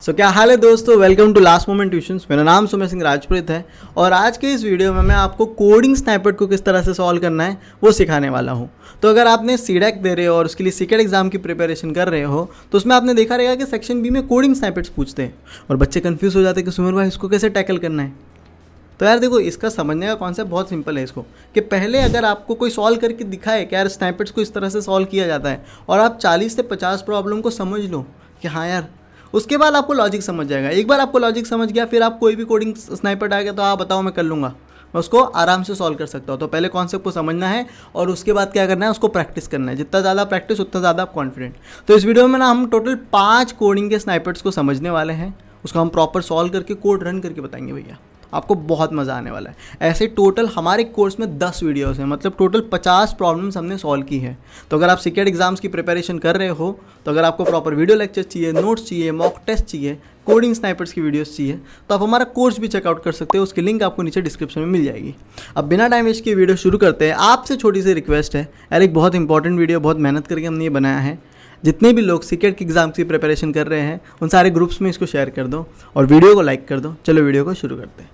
क्या हाल है दोस्तों। Welcome to last moment tuitions. मेरा नाम सुमेर सिंह राजपूत है और आज के इस वीडियो में मैं आपको कोडिंग स्नैपेट को किस तरह से सॉल्व करना है वो सिखाने वाला हूँ। तो अगर आपने सीडेक दे रहे हो और उसके लिए सीकेट एग्जाम की प्रिपरेशन कर रहे हो तो उसमें आपने देखा रहेगा कि सेक्शन बी में कोडिंग स्नैपेट्स पूछते हैं और बच्चे कन्फ्यूज़ हो जाते हैं कि सुमेर भाई इसको कैसे टैकल करना है। तो यार देखो, इसका समझने का कॉन्सेप्ट बहुत सिंपल है इसको, कि पहले अगर आपको कोई सॉल्व करके दिखाए कि यार स्नैपेट्स को इस तरह से सॉल्व किया जाता है और आप 40 से 50 प्रॉब्लम को समझ लो कि हाँ यार, उसके बाद आपको लॉजिक समझ जाएगा। एक बार आपको लॉजिक समझ गया फिर आप कोई भी कोडिंग स्नाइपेट आ गया तो आप बताओ मैं कर लूँगा, मैं उसको आराम से सॉल्व कर सकता हूँ। तो पहले कॉन्सेप्ट को समझना है और उसके बाद क्या करना है, उसको प्रैक्टिस करना है। जितना ज़्यादा प्रैक्टिस उतना ज़्यादा आप कॉन्फिडेंट। तो इस वीडियो में ना हम टोटल 5 कोडिंग के स्नाइपेट्स को समझने वाले हैं, उसको हम प्रॉपर सॉल्व करके कोड रन करके बताएंगे भैया। आपको बहुत मज़ा आने वाला है। ऐसे टोटल हमारे कोर्स में 10 वीडियोस हैं, मतलब टोटल 50 प्रॉब्लम्स हमने सॉल्व की है। तो अगर आप सीकेट एग्जाम्स की प्रिपरेशन कर रहे हो तो अगर आपको प्रॉपर वीडियो लेक्चर चाहिए, नोट्स चाहिए, मॉक टेस्ट चाहिए, कोडिंग स्नाइपर्स की वीडियोस चाहिए तो आप हमारा कोर्स भी चेकआउट कर सकते हो। उसकी लिंक आपको नीचे डिस्क्रिप्शन में मिल जाएगी। अब बिना टाइम वेस्ट किए वीडियो शुरू करते हैं। आपसे छोटी सी रिक्वेस्ट है यार, एक बहुत इंपॉर्टेंट वीडियो, बहुत मेहनत करके हमने ये बनाया है। जितने भी लोग सीकेट की एग्जाम्स की प्रिपरेशन कर रहे हैं उन सारे ग्रुप्स में इसको शेयर कर दो और वीडियो को लाइक कर दो। चलो वीडियो को शुरू करते हैं।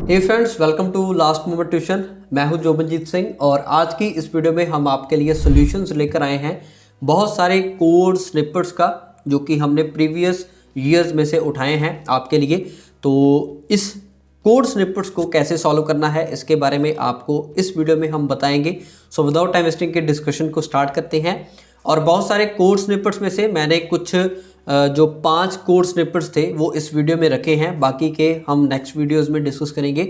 Hey friends, welcome to last moment tuition. मैं हूं जोबनजीत सिंह और आज की इस वीडियो में हम आपके लिए सॉल्यूशंस लेकर आए हैं बहुत सारे कोड स्निपेट्स का, जो कि हमने प्रीवियस ईयर्स में से उठाए हैं आपके लिए। तो इस कोड स्निपेट्स को कैसे सॉल्व करना है इसके बारे में आपको इस वीडियो में हम बताएंगे। सो विदाउट टाइम वेस्टिंग के डिस्कशन को स्टार्ट करते हैं। और बहुत सारे कोड स्निपेट्स में से मैंने कुछ जो 5 कोड स्निपेट्स थे वो इस वीडियो में रखे हैं, बाकी के हम नेक्स्ट वीडियोस में डिस्कस करेंगे।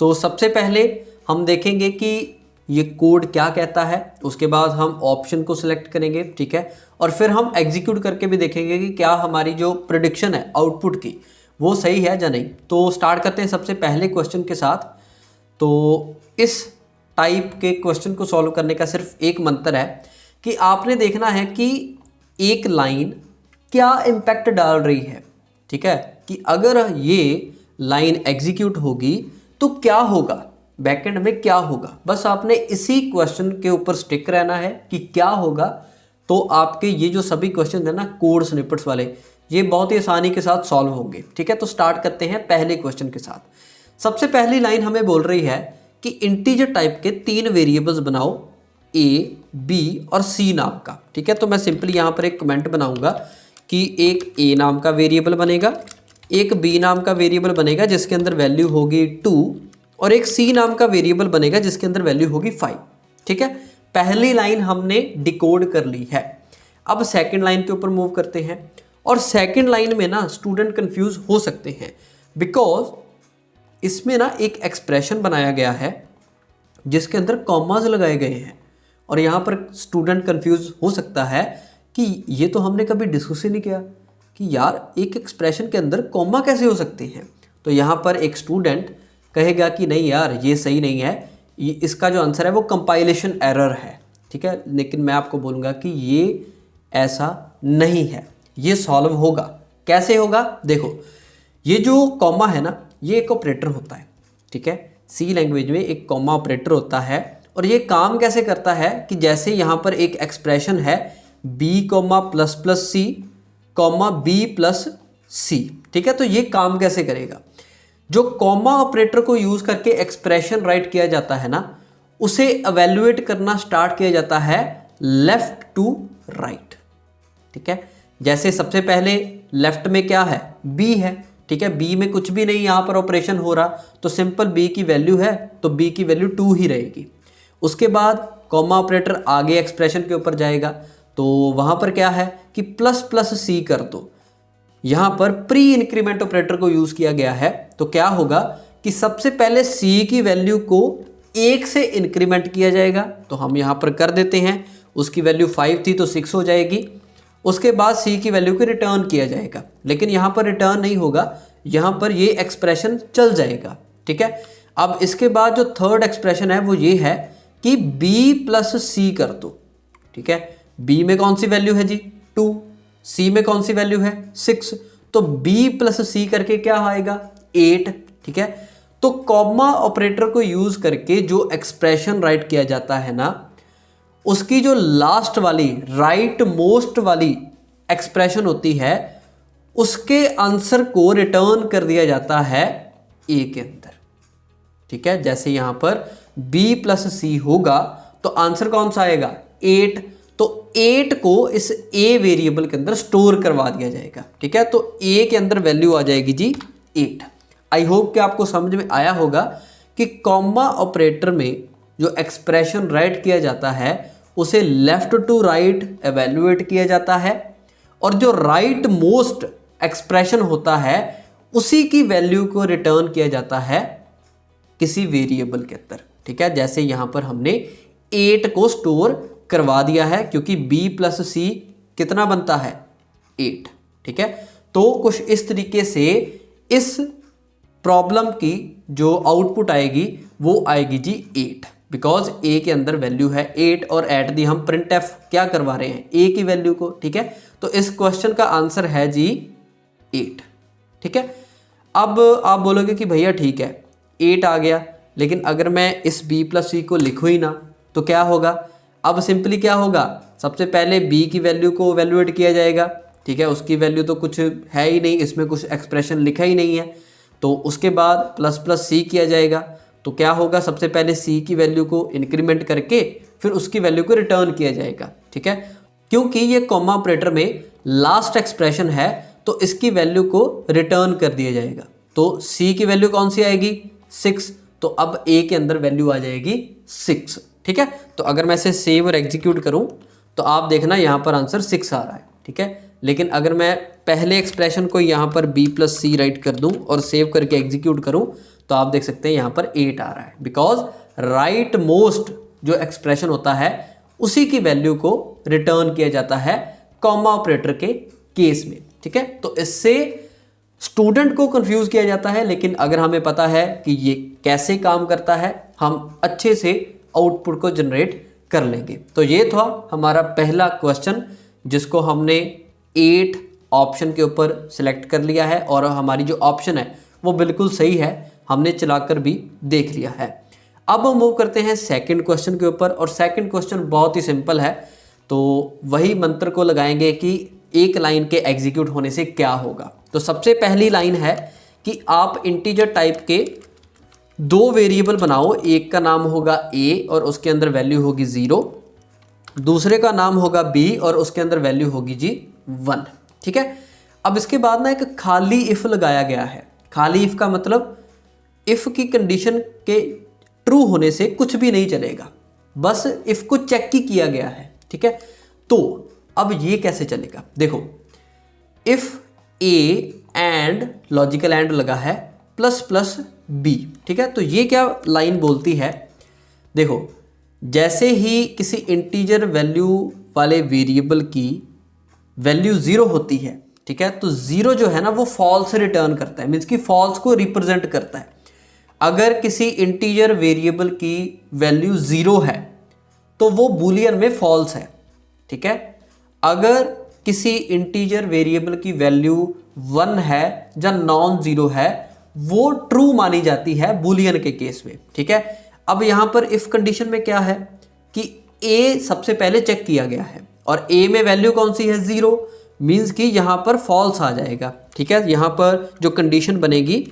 तो सबसे पहले हम देखेंगे कि ये कोड क्या कहता है, उसके बाद हम ऑप्शन को सिलेक्ट करेंगे, ठीक है, और फिर हम एग्जीक्यूट करके भी देखेंगे कि क्या हमारी जो प्रेडिक्शन है आउटपुट की वो सही है या नहीं। तो स्टार्ट करते हैं सबसे पहले क्वेश्चन के साथ। तो इस टाइप के क्वेश्चन को सॉल्व करने का सिर्फ एक मंत्र है कि आपने देखना है कि एक लाइन क्या इम्पैक्ट डाल रही है, ठीक है, कि अगर ये लाइन एग्जीक्यूट होगी तो क्या होगा, बैकएंड में क्या होगा। बस आपने इसी क्वेश्चन के ऊपर स्टिक रहना है कि क्या होगा। तो आपके ये जो सभी क्वेश्चन है ना कोड स्निपेट्स वाले, ये बहुत ही आसानी के साथ सॉल्व होंगे, ठीक है। तो स्टार्ट करते हैं पहले क्वेश्चन के साथ। सबसे पहली लाइन हमें बोल रही है कि इंटीजर टाइप के 3 वेरिएबल्स बनाओ, ए, बी और सी नाम का, ठीक है। तो मैं सिंपली यहाँ पर एक कमेंट बनाऊंगा कि एक ए नाम का वेरिएबल बनेगा, एक बी नाम का वेरिएबल बनेगा जिसके अंदर वैल्यू होगी 2 और एक सी नाम का वेरिएबल बनेगा जिसके अंदर वैल्यू होगी 5, ठीक है। पहली लाइन हमने डिकोड कर ली है। अब सेकंड लाइन के ऊपर मूव करते हैं और सेकंड लाइन में ना स्टूडेंट कंफ्यूज हो सकते हैं बिकॉज इसमें ना एक एक्सप्रेशन बनाया गया है जिसके अंदर कॉमाज लगाए गए हैं और यहाँ पर स्टूडेंट कंफ्यूज हो सकता है कि ये तो हमने कभी डिस्कस ही नहीं किया कि यार एक एक्सप्रेशन के अंदर कॉमा कैसे हो सकते हैं। तो यहाँ पर एक स्टूडेंट कहेगा कि नहीं यार ये सही नहीं है, ये इसका जो आंसर है वो कंपाइलेशन एरर है, ठीक है। लेकिन मैं आपको बोलूँगा कि ये ऐसा नहीं है, ये सॉल्व होगा। कैसे होगा देखो, ये जो कॉमा है ना ये एक ऑपरेटर होता है, ठीक है। सी लैंग्वेज में एक कॉमा ऑपरेटर होता है और ये काम कैसे करता है कि जैसे यहाँ पर एक एक्सप्रेशन है B comma plus plus C comma B plus सी, ठीक है। तो ये काम कैसे करेगा, जो कॉमा ऑपरेटर को यूज करके एक्सप्रेशन राइट किया जाता है ना उसे एवेल्युएट करना स्टार्ट किया जाता है लेफ्ट टू राइट, ठीक है। जैसे सबसे पहले लेफ्ट में क्या है, बी है, ठीक है। बी में कुछ भी नहीं यहाँ पर ऑपरेशन हो रहा तो सिंपल बी की वैल्यू है तो बी की वैल्यू 2 ही रहेगी। उसके बाद कॉमा ऑपरेटर आगे एक्सप्रेशन के ऊपर जाएगा तो वहाँ पर क्या है कि प्लस प्लस सी कर दो। यहाँ पर प्री इंक्रीमेंट ऑपरेटर को यूज़ किया गया है तो क्या होगा कि सबसे पहले सी की वैल्यू को 1 से इंक्रीमेंट किया जाएगा। तो हम यहाँ पर कर देते हैं, उसकी वैल्यू 5 थी तो 6 हो जाएगी। उसके बाद सी की वैल्यू को रिटर्न किया जाएगा, लेकिन यहाँ पर रिटर्न नहीं होगा, यहाँ पर ये एक्सप्रेशन चल जाएगा, ठीक है। अब इसके बाद जो थर्ड एक्सप्रेशन है वो ये है कि बी प्लस सी कर दो, ठीक है। बी में कौन सी वैल्यू है जी 2, सी में कौन सी वैल्यू है 6, तो बी प्लस सी करके क्या आएगा 8, ठीक है। तो कॉमा ऑपरेटर को यूज करके जो एक्सप्रेशन राइट किया जाता है ना उसकी जो लास्ट वाली राइट मोस्ट वाली एक्सप्रेशन होती है उसके आंसर को रिटर्न कर दिया जाता है ए के अंदर। ठीक है, जैसे यहां पर b प्लस सी होगा तो आंसर कौन सा आएगा 8, तो 8 को इस a वेरिएबल के अंदर स्टोर करवा दिया जाएगा। ठीक है, तो a के अंदर वैल्यू आ जाएगी जी 8। आई होप कि आपको समझ में आया होगा कि कॉमा ऑपरेटर में जो एक्सप्रेशन राइट किया जाता है उसे लेफ्ट टू राइट एवेल्युएट किया जाता है, और जो राइट मोस्ट एक्सप्रेशन होता है उसी की वैल्यू को रिटर्न किया जाता है किसी वेरिएबल के अंदर। ठीक है, जैसे यहां पर हमने 8 को स्टोर करवा दिया है क्योंकि b प्लस सी कितना बनता है 8। ठीक है, तो कुछ इस तरीके से इस प्रॉब्लम की जो आउटपुट आएगी वो आएगी जी 8, बिकॉज a के अंदर वैल्यू है 8 और एट दी हम प्रिंट एफ क्या करवा रहे हैं a की वैल्यू को। ठीक है, तो इस क्वेश्चन का आंसर है जी 8। ठीक है, अब आप बोलोगे कि भैया ठीक है 8 आ गया, लेकिन अगर मैं इस b प्लस सी को लिखूँ ही ना तो क्या होगा। अब सिंपली क्या होगा, सबसे पहले b की वैल्यू को वैल्यूएट किया जाएगा। ठीक है, उसकी वैल्यू तो कुछ है ही नहीं, इसमें कुछ एक्सप्रेशन लिखा ही नहीं है, तो उसके बाद प्लस प्लस सी किया जाएगा। तो क्या होगा, सबसे पहले c की वैल्यू को इंक्रीमेंट करके फिर उसकी वैल्यू को रिटर्न किया जाएगा। ठीक है, क्योंकि ये कॉमा ऑपरेटर में लास्ट एक्सप्रेशन है तो इसकी वैल्यू को रिटर्न कर दिया जाएगा। तो c की वैल्यू कौन सी आएगी 6, तो अब a के अंदर वैल्यू आ जाएगी 6। ठीक है, तो अगर मैं इसे सेव और एग्जीक्यूट करूं तो आप देखना यहाँ पर आंसर 6 आ रहा है। ठीक है, लेकिन अगर मैं पहले एक्सप्रेशन को यहाँ पर b प्लस सी राइट कर दूं और सेव करके एग्जीक्यूट करूं तो आप देख सकते हैं यहाँ पर 8 आ रहा है, बिकॉज राइट मोस्ट जो एक्सप्रेशन होता है उसी की वैल्यू को रिटर्न किया जाता है कॉमा ऑपरेटर के केस में। ठीक है, तो इससे स्टूडेंट को कंफ्यूज किया जाता है, लेकिन अगर हमें पता है कि ये कैसे काम करता है हम अच्छे से आउटपुट को जनरेट कर लेंगे। तो ये था हमारा पहला क्वेश्चन जिसको हमने 8 ऑप्शन के ऊपर सिलेक्ट कर लिया है, और हमारी जो ऑप्शन है वो बिल्कुल सही है, हमने चलाकर भी देख लिया है। अब हम मूव करते हैं सेकंड क्वेश्चन के ऊपर, और सेकंड क्वेश्चन बहुत ही सिंपल है। तो वही मंत्र को लगाएंगे कि एक लाइन के एग्जीक्यूट होने से क्या होगा। तो सबसे पहली लाइन है कि आप इंटीजर टाइप के 2 वेरिएबल बनाओ, एक का नाम होगा a और उसके अंदर वैल्यू होगी 0, दूसरे का नाम होगा b और उसके अंदर वैल्यू होगी जी 1। ठीक है, अब इसके बाद ना एक खाली इफ लगाया गया है। खाली इफ का मतलब इफ की कंडीशन के ट्रू होने से कुछ भी नहीं चलेगा, बस इफ को चेक ही किया गया है। ठीक है, तो अब ये कैसे चलेगा, देखो if a and logical and लगा है प्लस प्लस b। ठीक है, तो ये क्या लाइन बोलती है, देखो जैसे ही किसी इंटीजर वैल्यू वाले वेरिएबल की वैल्यू 0 होती है, ठीक है, तो 0 जो है ना वो फॉल्स रिटर्न करता है, मीन्स कि फॉल्स को रिप्रेजेंट करता है। अगर किसी इंटीजर वेरिएबल की वैल्यू 0 है तो वो बूलियन में फॉल्स है। ठीक है, अगर किसी इंटीजर वेरिएबल की वैल्यू 1 है या नॉन जीरो है वो ट्रू मानी जाती है बूलियन के केस में। ठीक है, अब यहां पर इफ कंडीशन में क्या है कि a सबसे पहले चेक किया गया है और a में वैल्यू कौन सी है 0, मीन्स कि यहां पर फॉल्स आ जाएगा। ठीक है, यहां पर जो कंडीशन बनेगी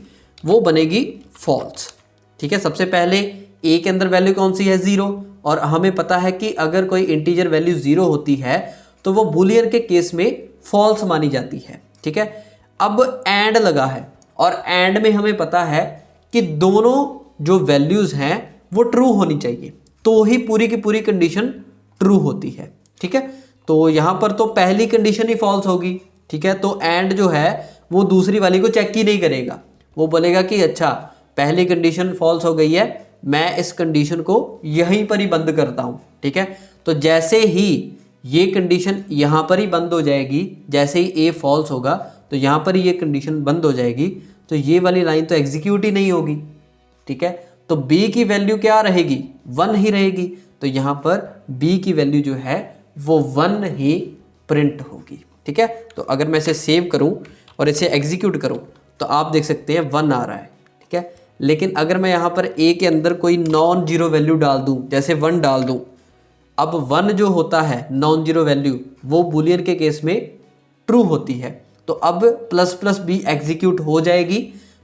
वो बनेगी फॉल्स। ठीक है, सबसे पहले a के अंदर वैल्यू कौन सी है 0, और हमें पता है कि अगर कोई इंटीजर वैल्यू 0 होती है तो वो बूलियन के केस में फॉल्स मानी जाती है। ठीक है, अब एंड लगा है और एंड में हमें पता है कि दोनों जो वैल्यूज हैं वो ट्रू होनी चाहिए, तो ही पूरी की पूरी कंडीशन ट्रू होती है। ठीक है, तो यहां पर तो पहली कंडीशन ही फॉल्स होगी। ठीक है, तो एंड जो है वो दूसरी वाली को चेक ही नहीं करेगा, वो बोलेगा कि अच्छा पहली कंडीशन फॉल्स हो गई है, मैं इस कंडीशन को यहीं पर ही बंद करता हूं। ठीक है, तो जैसे ही ये कंडीशन यहां पर ही बंद हो जाएगी, जैसे ही a फॉल्स होगा तो यहां पर ही ये कंडीशन बंद हो जाएगी, तो ये वाली लाइन तो एग्जीक्यूट ही नहीं होगी। ठीक है, तो b की वैल्यू क्या रहेगी 1 ही रहेगी, तो यहां पर b की वैल्यू जो है वो 1 ही प्रिंट होगी। ठीक है, तो अगर मैं इसे सेव करूं और इसे एग्जीक्यूट करूं तो आप देख सकते हैं 1 आ रहा है। ठीक है, लेकिन अगर मैं यहाँ पर a के अंदर कोई नॉन जीरो वैल्यू डाल दूँ, जैसे 1 डाल दूँ, अब 1 जो होता है नॉन जीरो वैल्यू, वो बूलियन के केस में ट्रू होती है। तो अब प्लस प्लस बी एग्जीक्यूट हो जाएगी,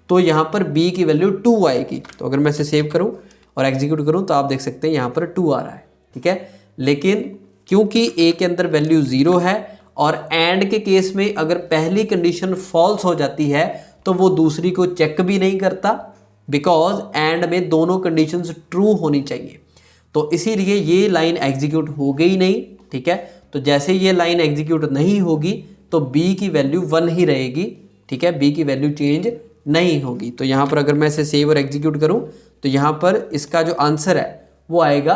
तो यहाँ पर b की वैल्यू 2 आएगी। तो अगर मैं इसे सेव करूँ और एग्जीक्यूट करूँ तो आप देख सकते हैं यहाँ पर 2 आ रहा है, ठीक है। लेकिन क्योंकि a के अंदर वैल्यू 0 है और एंड के केस में अगर पहली कंडीशन फॉल्स हो जाती है तो वो दूसरी को चेक भी नहीं करता, बिकॉज एंड में दोनों कंडीशंस ट्रू होनी चाहिए। तो इसीलिए ये लाइन एग्जीक्यूट हो गई नहीं, ठीक है। तो जैसे ये लाइन एग्जीक्यूट नहीं होगी तो b की वैल्यू 1 ही रहेगी, ठीक है, b की वैल्यू चेंज नहीं होगी। तो यहाँ पर अगर मैं इसे सेव और एग्जीक्यूट करूँ तो यहाँ पर इसका जो आंसर है वो आएगा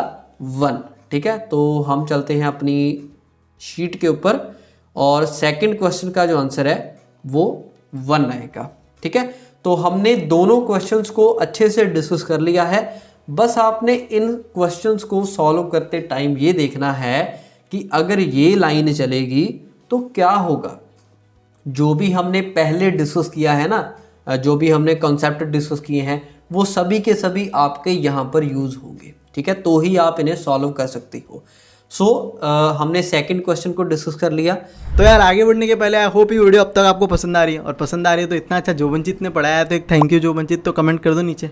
1, ठीक है। तो हम चलते हैं अपनी शीट के ऊपर और सेकंड क्वेश्चन का जो आंसर है वो 1 आएगा, ठीक है। तो हमने दोनों क्वेश्चंस को अच्छे से डिस्कस कर लिया है। बस आपने इन क्वेश्चंस को सॉल्व करते टाइम ये देखना है कि अगर ये लाइन चलेगी तो क्या होगा। जो भी हमने पहले डिस्कस किया है ना, जो भी हमने कॉन्सेप्ट डिस्कस किए हैं, वो सभी के सभी आपके यहाँ पर यूज़ होंगे, ठीक है। तो ही आप इन्हें सॉल्व कर सकते हो। हमने सेकंड क्वेश्चन को डिस्कस कर लिया। तो यार आगे बढ़ने के पहले आई होप ये वीडियो अब तक आपको पसंद आ रही है, और पसंद आ रही है तो इतना अच्छा जोबनजीत ने पढ़ाया है तो एक थैंक यू जोबनजीत तो कमेंट कर दो नीचे,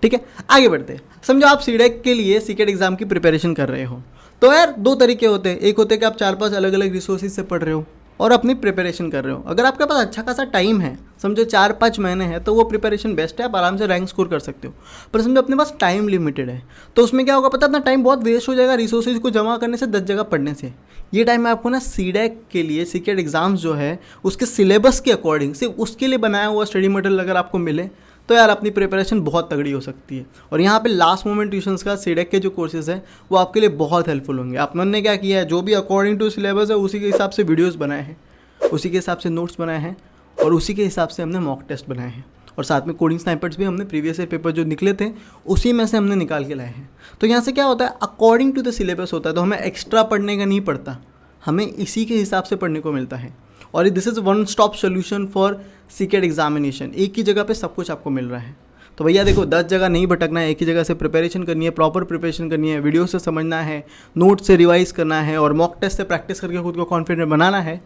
ठीक है। आगे बढ़ते हैं। समझो आप सीडेक के लिए सीकेट एग्जाम की प्रिपरेशन कर रहे हो, तो यार 2 तरीके होते हैं। एक होते हैं कि आप 4-5 अलग अलग रिसोर्सेज से पढ़ रहे हो और अपनी प्रिपरेशन कर रहे हो। अगर आपके पास अच्छा खासा टाइम है, समझो 4-5 महीने हैं, तो वो प्रिपरेशन बेस्ट है, आप आराम से रैंक स्कोर कर सकते हो। पर समझो अपने पास टाइम लिमिटेड है, तो उसमें क्या होगा पता, अपना टाइम बहुत वेस्ट हो जाएगा रिसोर्सेज को जमा करने से, 10 जगह पढ़ने से। ये टाइम में आपको ना सीडेक के लिए सीकेट एग्जाम्स जो है उसके सिलेबस के अकॉर्डिंग सिर्फ उसके लिए बनाया हुआ स्टडी मटेरियल अगर आपको मिले तो यार अपनी प्रिपरेशन बहुत तगड़ी हो सकती है। और यहाँ पे लास्ट मोमेंट ट्यूशंस का सीडेक के जो कोर्सेज है वो आपके लिए बहुत हेल्पफुल होंगे। आपने क्या किया है, जो भी अकॉर्डिंग टू सिलेबस है उसी के हिसाब से वीडियोस बनाए हैं, उसी के हिसाब से नोट्स बनाए हैं और उसी के हिसाब से हमने मॉक टेस्ट बनाए हैं। और साथ में कोडिंग स्नाइपर्स भी हमने प्रीवियस ईयर पेपर जो निकले थे उसी में से हमने निकाल के लाए हैं। तो यहाँ से क्या होता है, अकॉर्डिंग टू द सिलेबस होता है, तो हमें एक्स्ट्रा पढ़ने का नहीं पड़ता, हमें इसी के हिसाब से पढ़ने को मिलता है। और this is one stop solution for सीकेट एग्जामिनेशन। एक ही जगह पे सब कुछ आपको मिल रहा है। तो भैया देखो 10 जगह नहीं भटकना है, एक ही जगह से प्रिपरेशन करनी है, प्रॉपर प्रिपरेशन करनी है, वीडियो से समझना है, नोट से रिवाइज करना है और मॉक टेस्ट से प्रैक्टिस करके खुद को कॉन्फिडेंट बनाना है।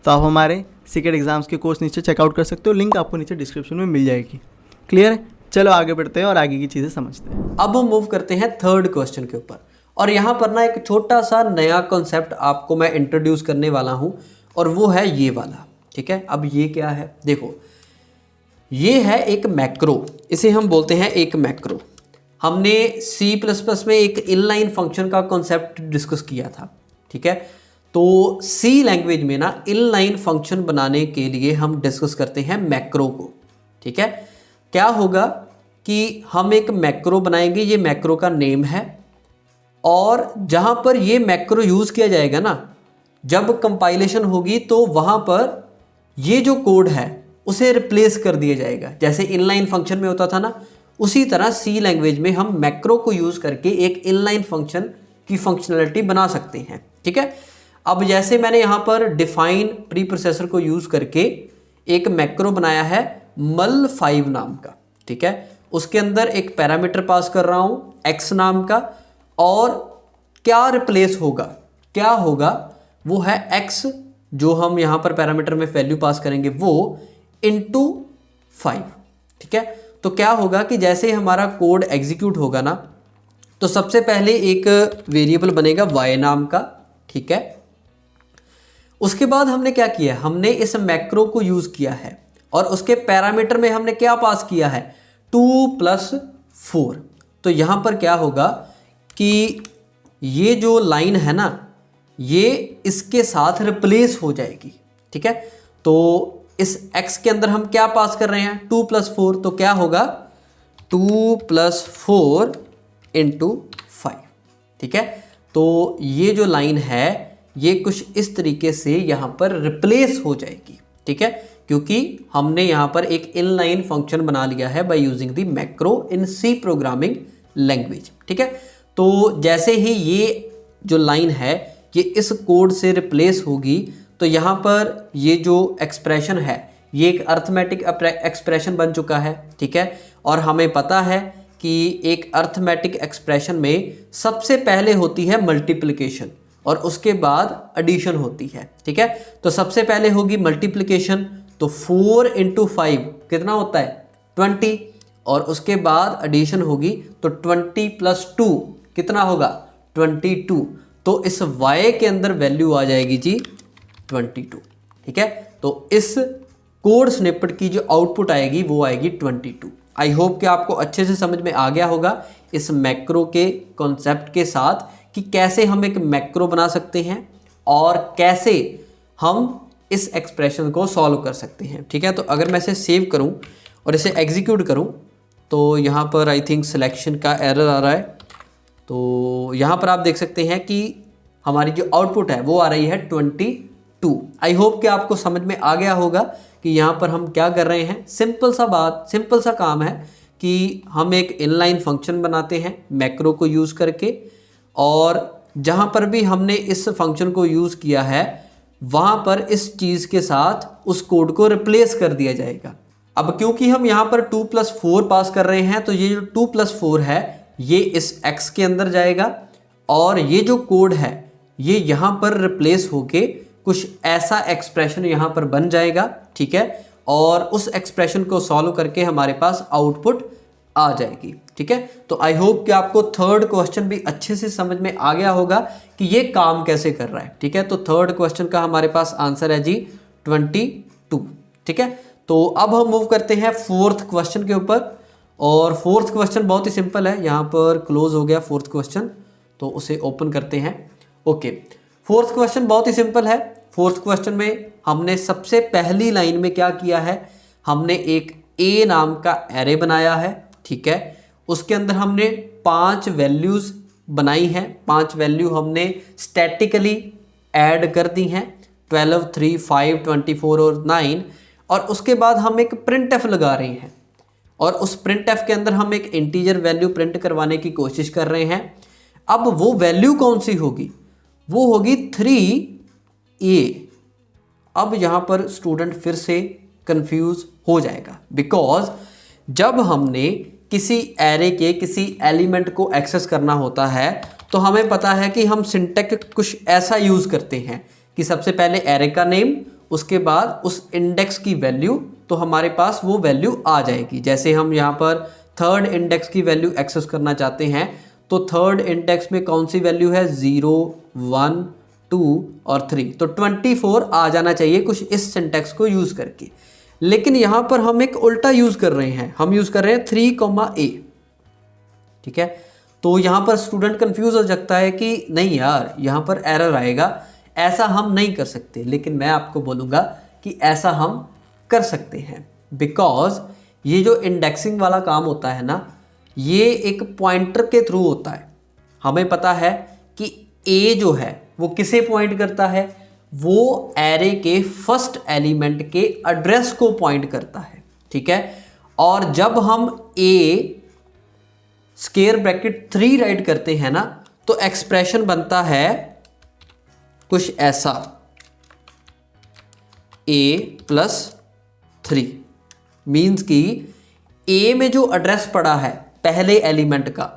तो आप हमारे सीकेट एग्जाम्स के कोर्स नीचे चेकआउट कर सकते हो, लिंक आपको नीचे डिस्क्रिप्शन में मिल जाएगी। क्लियर है? चलो आगे बढ़ते हैं और आगे की चीज़ें समझते हैं। अब हम मूव करते हैं थर्ड क्वेश्चन के ऊपर, और यहाँ पर ना एक छोटा सा नया कॉन्सेप्ट आपको मैं इंट्रोड्यूस करने वाला हूँ, और वो है ये वाला, ठीक है। अब ये क्या है, देखो ये है एक मैक्रो, इसे हम बोलते हैं एक मैक्रो। हमने C++ में एक इनलाइन फंक्शन का कॉन्सेप्ट डिस्कस किया था, ठीक है। तो C लैंग्वेज में ना इनलाइन फंक्शन बनाने के लिए हम डिस्कस करते हैं मैक्रो को, ठीक है। क्या होगा कि हम एक मैक्रो बनाएंगे, ये मैक्रो का नेम है, और जहाँ पर ये मैक्रो यूज़ किया जाएगा ना, जब कंपाइलेशन होगी तो वहाँ पर ये जो कोड है उसे रिप्लेस कर दिया जाएगा। जैसे इनलाइन फंक्शन में होता था ना, उसी तरह C लैंग्वेज में हम मैक्रो को यूज़ करके एक इनलाइन फंक्शन की फंक्शनलिटी बना सकते हैं, ठीक है। अब जैसे मैंने यहाँ पर डिफाइन प्री प्रोसेसर को यूज़ करके एक मैक्रो बनाया है mul5 नाम का, ठीक है। उसके अंदर एक पैरामीटर पास कर रहा हूँ x नाम का, और क्या रिप्लेस होगा, क्या होगा, वो है x, जो हम यहाँ पर पैरामीटर में वैल्यू पास करेंगे वो इंटू 5, ठीक है। तो क्या होगा कि जैसे हमारा कोड एग्जीक्यूट होगा ना, तो सबसे पहले एक वेरिएबल बनेगा y नाम का, ठीक है। उसके बाद हमने क्या किया, हमने इस मैक्रो को यूज़ किया है और उसके पैरामीटर में हमने क्या पास किया है, 2+4। तो यहाँ पर क्या होगा कि ये जो लाइन है ना, ये इसके साथ रिप्लेस हो जाएगी, ठीक है। तो इस x के अंदर हम क्या पास कर रहे हैं, 2+4, तो क्या होगा 2+4 इंटू 5, ठीक है। तो ये जो लाइन है ये कुछ इस तरीके से यहाँ पर रिप्लेस हो जाएगी, ठीक है, क्योंकि हमने यहाँ पर एक इनलाइन फंक्शन बना लिया है by using the macro in C programming language, ठीक है। तो जैसे ही ये जो लाइन है ये इस कोड से रिप्लेस होगी, तो यहाँ पर ये जो एक्सप्रेशन है ये एक अर्थमेटिक एक्सप्रेशन बन चुका है, ठीक है। और हमें पता है कि एक अर्थमेटिक एक्सप्रेशन में सबसे पहले होती है मल्टीप्लिकेशन और उसके बाद एडिशन होती है। ठीक है, तो सबसे पहले होगी मल्टीप्लिकेशन, तो 4 × 5 कितना होता है 20, और उसके बाद एडिशन होगी तो 20 + 2 कितना होगा 22। तो इस y के अंदर वैल्यू आ जाएगी जी 22। ठीक है, तो इस कोड स्निपेट की जो आउटपुट आएगी वो आएगी 22। आई होप कि आपको अच्छे से समझ में आ गया होगा इस मैक्रो के कॉन्सेप्ट के साथ कि कैसे हम एक मैक्रो बना सकते हैं और कैसे हम इस एक्सप्रेशन को सॉल्व कर सकते हैं। ठीक है, तो अगर मैं इसे सेव करूं और इसे एग्जीक्यूट करूं तो यहाँ पर आई थिंक सिलेक्शन का एरर आ रहा है। तो यहाँ पर आप देख सकते हैं कि हमारी जो आउटपुट है वो आ रही है 22। आई होप कि आपको समझ में आ गया होगा कि यहाँ पर हम क्या कर रहे हैं। सिंपल सा काम है कि हम एक इनलाइन फंक्शन बनाते हैं मैक्रो को यूज़ करके, और जहाँ पर भी हमने इस फंक्शन को यूज़ किया है वहाँ पर इस चीज़ के साथ उस कोड को रिप्लेस कर दिया जाएगा। अब क्योंकि हम यहाँ पर 2 + 4 पास कर रहे हैं तो ये जो 2 + 4 है ये इस x के अंदर जाएगा और ये जो कोड है ये यहाँ पर रिप्लेस होके कुछ ऐसा एक्सप्रेशन यहाँ पर बन जाएगा। ठीक है, और उस एक्सप्रेशन को सॉल्व करके हमारे पास आउटपुट आ जाएगी। ठीक है, तो आई होप कि आपको थर्ड क्वेश्चन भी अच्छे से समझ में आ गया होगा कि ये काम कैसे कर रहा है। ठीक है, तो थर्ड क्वेश्चन का हमारे पास आंसर है जी 22। ठीक है, तो अब हम मूव करते हैं फोर्थ क्वेश्चन के ऊपर, और फोर्थ क्वेश्चन बहुत ही सिंपल है। यहाँ पर क्लोज हो गया फोर्थ क्वेश्चन, तो उसे ओपन करते हैं। ओके, फोर्थ क्वेश्चन बहुत ही सिंपल है। फोर्थ क्वेश्चन में हमने सबसे पहली लाइन में क्या किया है, हमने एक a नाम का एरे बनाया है। ठीक है, उसके अंदर हमने 5 वैल्यूज़ बनाई हैं। 5 वैल्यू हमने स्टैटिकली ऐड कर दी हैं, 12, 3, 5, 24 और 9, और उसके बाद हम एक printf लगा रहे हैं और उस printf के अंदर हम एक इंटीजर वैल्यू प्रिंट करवाने की कोशिश कर रहे हैं। अब वो वैल्यू कौन सी होगी, वो होगी 3a। अब यहाँ पर स्टूडेंट फिर से कंफ्यूज हो जाएगा, बिकॉज जब हमने किसी एरे के किसी एलिमेंट को एक्सेस करना होता है तो हमें पता है कि हम सिंटैक्स कुछ ऐसा यूज़ करते हैं कि सबसे पहले एरे का नेम, उसके बाद उस इंडेक्स की वैल्यू, तो हमारे पास वो वैल्यू आ जाएगी। जैसे हम यहाँ पर थर्ड इंडेक्स की वैल्यू एक्सेस करना चाहते हैं तो थर्ड इंडेक्स में कौन सी वैल्यू है 0, 1, 2 और 3, तो 24 आ जाना चाहिए कुछ इस सिंटैक्स को यूज़ करके। लेकिन यहाँ पर हम एक उल्टा यूज़ कर रहे हैं, हम यूज़ कर रहे हैं 3, a। ठीक है, तो यहाँ पर स्टूडेंट कंफ्यूज हो सकता है कि नहीं यार यहाँ पर एरर आएगा, ऐसा हम नहीं कर सकते। लेकिन मैं आपको बोलूँगा कि ऐसा हम कर सकते हैं, बिकॉज ये जो इंडेक्सिंग वाला काम होता है ना, ये एक पॉइंटर के थ्रू होता है। हमें पता है कि a जो है वो किसे पॉइंट करता है, वो एरे के फर्स्ट एलिमेंट के एड्रेस को पॉइंट करता है। ठीक है, और जब हम a स्क्वायर ब्रैकेट 3 राइट करते हैं ना तो एक्सप्रेशन बनता है कुछ ऐसा, a + 3 मीन्स कि a में जो एड्रेस पड़ा है पहले एलिमेंट का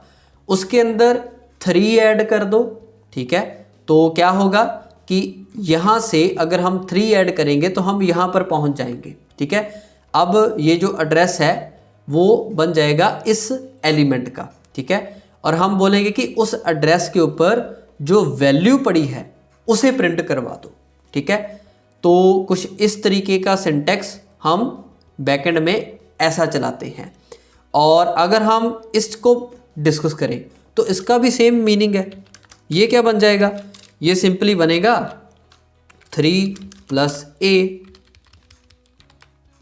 उसके अंदर 3 ऐड कर दो। ठीक है, तो क्या होगा कि यहाँ से अगर हम 3 ऐड करेंगे तो हम यहाँ पर पहुँच जाएंगे। ठीक है, अब ये जो एड्रेस है वो बन जाएगा इस एलिमेंट का। ठीक है, और हम बोलेंगे कि उस एड्रेस के ऊपर जो वैल्यू पड़ी है उसे प्रिंट करवा दो। ठीक है, तो कुछ इस तरीके का सिंटैक्स हम बैकएंड में ऐसा चलाते हैं। और अगर हम इसको डिस्कस करें तो इसका भी सेम मीनिंग है। ये क्या बन जाएगा, ये सिंपली बनेगा 3 + a,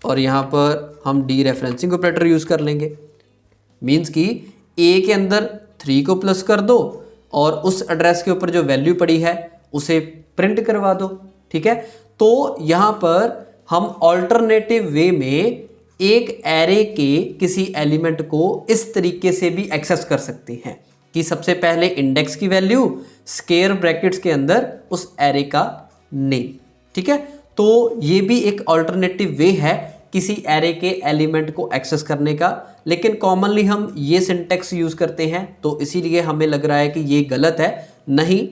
और यहाँ पर हम डी रेफरेंसिंग ऑपरेटर यूज़ कर लेंगे। मीन्स कि a के अंदर 3 को प्लस कर दो और उस एड्रेस के ऊपर जो वैल्यू पड़ी है उसे प्रिंट करवा दो। ठीक है, तो यहाँ पर हम ऑल्टरनेटिव वे में एक एरे के किसी एलिमेंट को इस तरीके से भी एक्सेस कर सकते हैं कि सबसे पहले इंडेक्स की वैल्यू, स्क्वायर ब्रैकेट्स के अंदर उस एरे का नेम। ठीक है, तो ये भी एक ऑल्टरनेटिव वे है किसी एरे के एलिमेंट को एक्सेस करने का, लेकिन कॉमनली हम ये सिंटेक्स यूज़ करते हैं तो इसीलिए हमें लग रहा है कि ये गलत है। नहीं,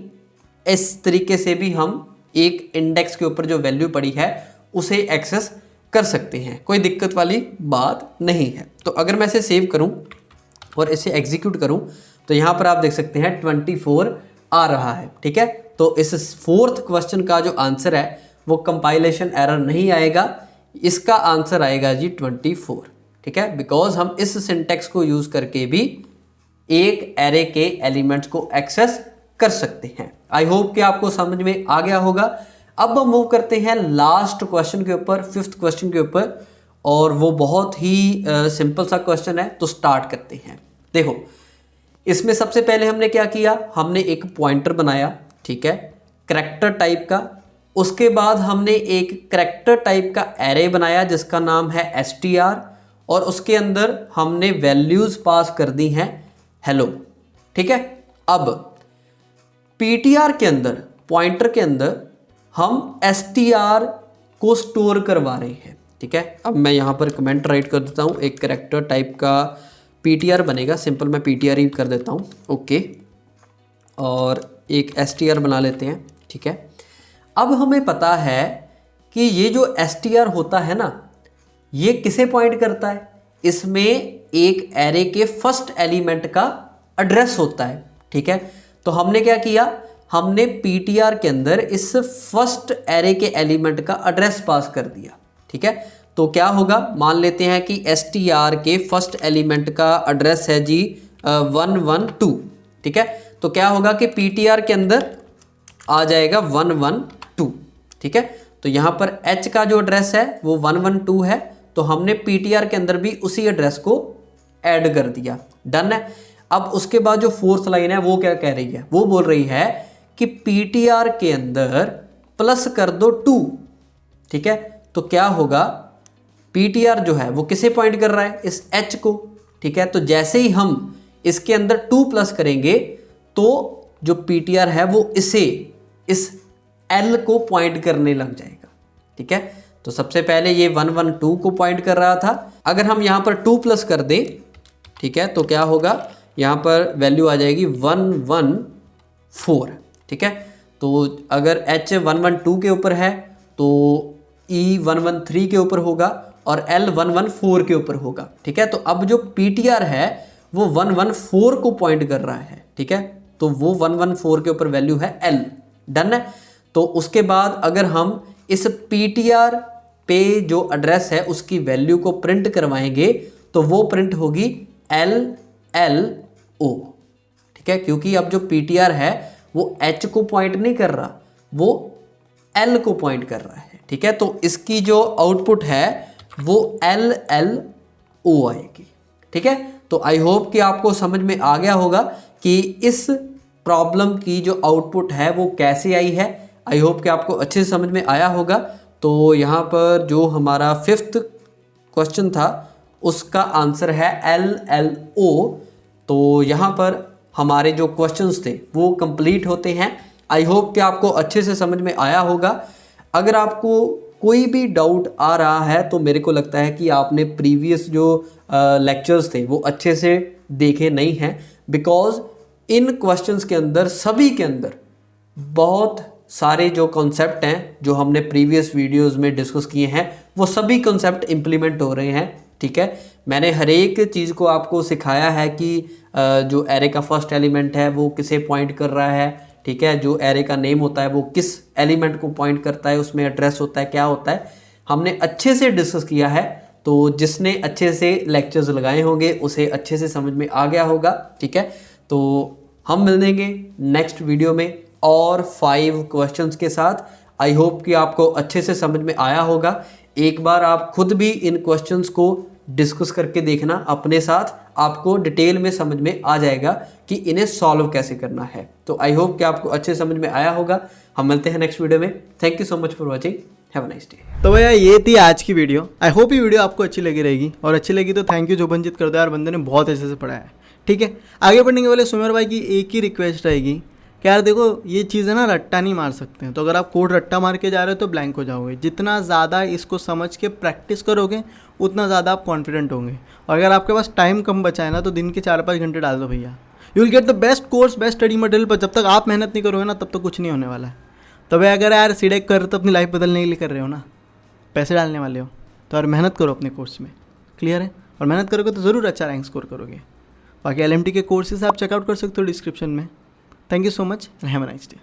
इस तरीके से भी हम एक इंडेक्स के ऊपर जो वैल्यू पड़ी है उसे एक्सेस कर सकते हैं, कोई दिक्कत वाली बात नहीं है। तो अगर मैं इसे सेव करूं और इसे एग्जीक्यूट करूं तो यहाँ पर आप देख सकते हैं 24 आ रहा है। ठीक है, तो इस 4th क्वेश्चन का जो आंसर है वो कंपाइलेशन एरर नहीं आएगा, इसका आंसर आएगा जी 24। ठीक है, बिकॉज हम इस सिंटेक्स को यूज करके भी एक एरे के एलिमेंट्स को एक्सेस कर सकते हैं। आई होप कि आपको समझ में आ गया होगा। अब हम मूव करते हैं लास्ट क्वेश्चन के ऊपर, 5th क्वेश्चन के ऊपर, और वो बहुत ही सिंपल सा क्वेश्चन है। तो स्टार्ट करते हैं। देखो, इसमें सबसे पहले हमने क्या किया, हमने एक पॉइंटर बनाया, ठीक है, करैक्टर टाइप का। उसके बाद हमने एक करैक्टर टाइप का एरे बनाया जिसका नाम है str, और उसके अंदर हमने वैल्यूज पास कर दी हैं हेलो। ठीक है, अब ptr के अंदर, पॉइंटर के अंदर हम str को स्टोर करवा रहे हैं। ठीक है, अब मैं यहाँ पर कमेंट राइट कर देता हूँ, एक करैक्टर टाइप का ptr बनेगा, सिंपल मैं ptr ही कर देता हूँ। ओके, और एक str बना लेते हैं। ठीक है, अब हमें पता है कि ये जो str होता है ना, ये किसे पॉइंट करता है, इसमें एक एरे के फर्स्ट एलिमेंट का एड्रेस होता है। ठीक है, तो हमने क्या किया, हमने ptr के अंदर इस फर्स्ट एरे के एलिमेंट का एड्रेस पास कर दिया। ठीक है, तो क्या होगा, मान लेते हैं कि str के फर्स्ट एलिमेंट का एड्रेस है जी 112। ठीक है, तो क्या होगा कि ptr के अंदर आ जाएगा 112। ठीक है, तो यहाँ पर h का जो एड्रेस है वो 112 है, तो हमने ptr के अंदर भी उसी एड्रेस को ऐड कर दिया। डन है। अब उसके बाद जो 4th लाइन है वो क्या कह रही है, वो बोल रही है कि ptr के अंदर प्लस कर दो 2। ठीक है, तो क्या होगा, ptr जो है वो किसे पॉइंट कर रहा है, इस h को। ठीक है, तो जैसे ही हम इसके अंदर 2 प्लस करेंगे तो जो ptr है वो इसे, इस l को पॉइंट करने लग जाएगा। ठीक है, तो सबसे पहले ये 112 को पॉइंट कर रहा था, अगर हम यहाँ पर 2 प्लस कर दें, ठीक है, तो क्या होगा, यहाँ पर वैल्यू आ जाएगी 114। ठीक है, तो अगर h 112 के ऊपर है तो e 113 के ऊपर होगा और l 114 के ऊपर होगा। ठीक है, तो अब जो ptr है वो 114 को पॉइंट कर रहा है। ठीक है, तो वो 114 के ऊपर वैल्यू है l। डन है। तो उसके बाद अगर हम इस ptr पे जो एड्रेस है उसकी वैल्यू को प्रिंट करवाएंगे तो वो प्रिंट होगी LLO। ठीक है, क्योंकि अब जो ptr है वो h को पॉइंट नहीं कर रहा, वो l को पॉइंट कर रहा है। ठीक है, तो इसकी जो आउटपुट है वो LLO आएगी। ठीक है, तो आई होप कि आपको समझ में आ गया होगा कि इस प्रॉब्लम की जो आउटपुट है वो कैसे आई है। आई होप कि आपको अच्छे से समझ में आया होगा। तो यहाँ पर जो हमारा 5th क्वेश्चन था उसका आंसर है LLO। तो यहाँ पर हमारे जो क्वेश्चंस थे वो कंप्लीट होते हैं। आई होप कि आपको अच्छे से समझ में आया होगा। अगर आपको कोई भी डाउट आ रहा है तो मेरे को लगता है कि आपने प्रीवियस जो लेक्चर्स थे वो अच्छे से देखे नहीं हैं, बिकॉज इन क्वेश्चंस के अंदर, सभी के अंदर बहुत सारे जो कॉन्सेप्ट हैं जो हमने प्रीवियस वीडियोस में डिस्कस किए हैं वो सभी कॉन्सेप्ट इम्प्लीमेंट हो रहे हैं। ठीक है, मैंने हर एक चीज़ को आपको सिखाया है कि जो एरे का फर्स्ट एलिमेंट है वो किसे पॉइंट कर रहा है। ठीक है, जो एरे का नेम होता है वो किस एलिमेंट को पॉइंट करता है, उसमें एड्रेस होता है, क्या होता है, हमने अच्छे से डिस्कस किया है। तो जिसने अच्छे से लेक्चर्स लगाए होंगे उसे अच्छे से समझ में आ गया होगा। ठीक है, तो हम मिलेंगे नेक्स्ट वीडियो में और 5 क्वेश्चंस के साथ। आई होप कि आपको अच्छे से समझ में आया होगा। एक बार आप खुद भी इन क्वेश्चंस को डिस्कस करके देखना अपने साथ, आपको डिटेल में समझ में आ जाएगा कि इन्हें सॉल्व कैसे करना है। तो आई होप कि आपको अच्छे समझ में आया होगा। हम मिलते हैं नेक्स्ट वीडियो में। Thank you so much for watching. Have a nice day. तो भैया ये थी आज की वीडियो। आई होप ये वीडियो आपको अच्छी लगी रहेगी, और अच्छी लगी तो थैंक यू जोबनजीत करदार बंदे ने बहुत अच्छे से पढ़ाया है। ठीक है, आगे बढ़ने के पहले सुमेर भाई की एक ही रिक्वेस्ट रहेगी कि यार देखो ये चीज़ है ना, रट्टा नहीं मार सकते हैं। तो अगर आप कोड रट्टा मार के जा रहे हो तो ब्लैंक हो जाओगे। जितना ज़्यादा इसको समझ के प्रैक्टिस करोगे उतना ज़्यादा आप कॉन्फिडेंट होंगे। और अगर आपके पास टाइम कम बचा है ना, तो दिन के 4-5 घंटे डाल दो भैया, you will get the best course, best study material. पर जब तक आप मेहनत नहीं करोगे ना, तब तक कुछ नहीं होने वाला है। तो भाई अगर यार सीडेक कर रहे हो तो अपनी लाइफ बदलने के लिए कर रहे हो ना, पैसे डालने वाले हो, तो यार मेहनत करो अपने कोर्स में। क्लियर है? और मेहनत करोगे तो ज़रूर अच्छा रैंक स्कोर करोगे। बाकी LMT के कोर्सेज आप चेकआउट कर सकते हो डिस्क्रिप्शन में। Thank you so much and have a nice day.